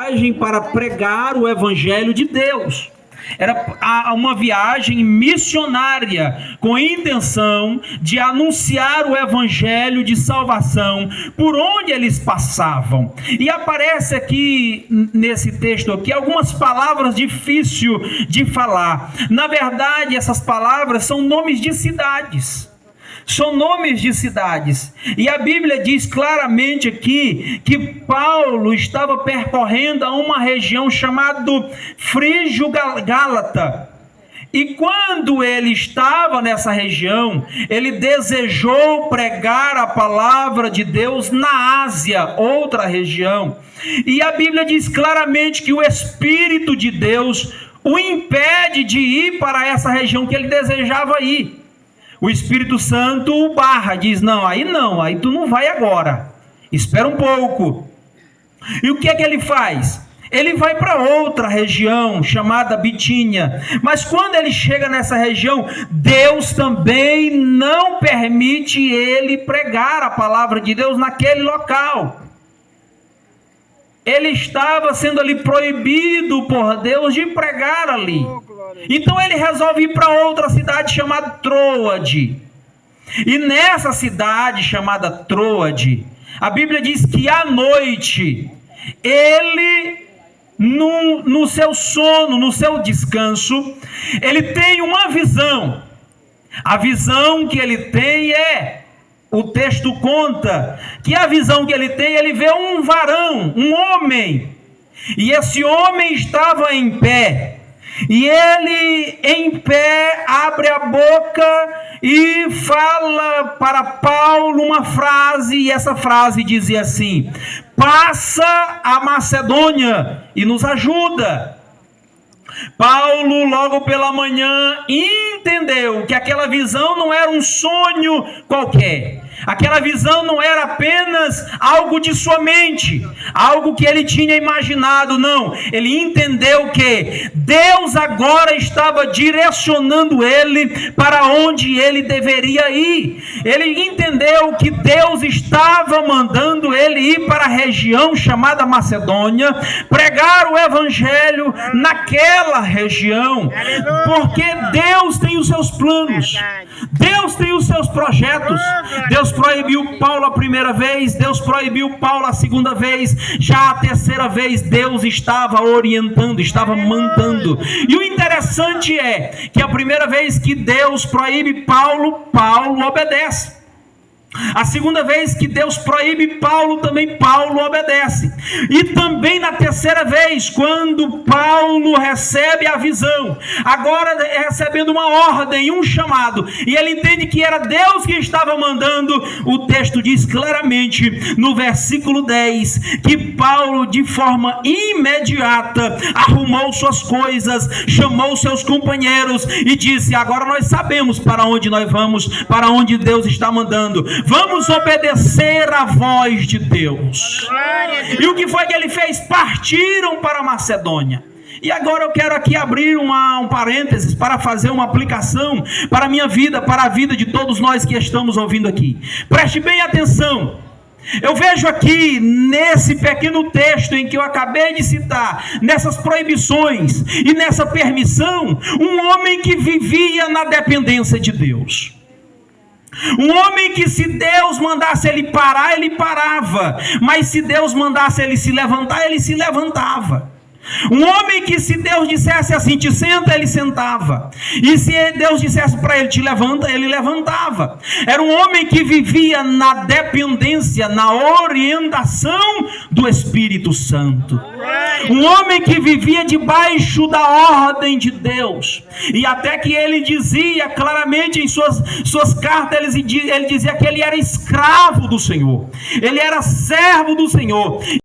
viagem para pregar o evangelho de Deus. Era uma viagem missionária, com a intenção de anunciar o evangelho de salvação por onde eles passavam. E aparece aqui, nesse texto aqui, algumas palavras difíceis de falar. Na verdade, essas palavras são nomes de cidades. São nomes de cidades. E a Bíblia diz claramente aqui que Paulo estava percorrendo a uma região chamada Frígio-Gálata. E quando ele estava nessa região, ele desejou pregar a palavra de Deus na Ásia, outra região. E a Bíblia diz claramente que o Espírito de Deus o impede de ir para essa região que ele desejava ir. O Espírito Santo o barra, diz: não, aí tu não vai agora, espera um pouco. E o que é que ele faz? Ele vai para outra região chamada Bitínia, mas quando ele chega nessa região, Deus também não permite ele pregar a palavra de Deus naquele local. Ele estava sendo ali proibido por Deus de pregar ali. Então ele resolve ir para outra cidade chamada Troade. E nessa cidade chamada Troade, a Bíblia diz que à noite, ele, no seu sono, no seu descanso, ele tem uma visão. A visão que ele tem o texto conta que a visão que ele tem, ele vê um varão, um homem. E esse homem estava em pé. E ele, em pé, abre a boca e fala para Paulo uma frase, e essa frase dizia assim: passa a Macedônia e nos ajuda. Paulo, logo pela manhã, entendeu que aquela visão não era um sonho qualquer. Aquela visão não era apenas algo de sua mente, algo que ele tinha imaginado, não. Ele entendeu que Deus agora estava direcionando ele para onde ele deveria ir. Ele entendeu que Deus estava mandando ele ir para a região chamada Macedônia, pregar o evangelho naquela região, porque Deus tem os seus planos, Deus tem os seus projetos. Deus proibiu Paulo a primeira vez, Deus proibiu Paulo a segunda vez, já a terceira vez Deus estava orientando, estava mandando. E o interessante é que a primeira vez que Deus proíbe Paulo, Paulo obedece. A segunda vez que Deus proíbe Paulo, também Paulo obedece. E também na terceira vez, quando Paulo recebe a visão, agora recebendo uma ordem, um chamado, e ele entende que era Deus que estava mandando, o texto diz claramente no versículo 10, que Paulo, de forma imediata, arrumou suas coisas, chamou seus companheiros e disse: agora nós sabemos para onde nós vamos, para onde Deus está mandando. Vamos obedecer à voz de Deus. E o que foi que ele fez? Partiram para a Macedônia. E agora eu quero aqui abrir um parênteses para fazer uma aplicação para a minha vida, para a vida de todos nós que estamos ouvindo aqui. Preste bem atenção. Eu vejo aqui, nesse pequeno texto em que eu acabei de citar, nessas proibições e nessa permissão, um homem que vivia na dependência de Deus. Um homem que, se Deus mandasse ele parar, ele parava. Mas se Deus mandasse ele se levantar, ele se levantava. Um homem que, se Deus dissesse assim, te senta, ele sentava. E se Deus dissesse para ele, te levanta, ele levantava. Era um homem que vivia na dependência, na orientação do Espírito Santo. Um homem que vivia debaixo da ordem de Deus. E até que ele dizia claramente em suas cartas, ele dizia que ele era escravo do Senhor. Ele era servo do Senhor.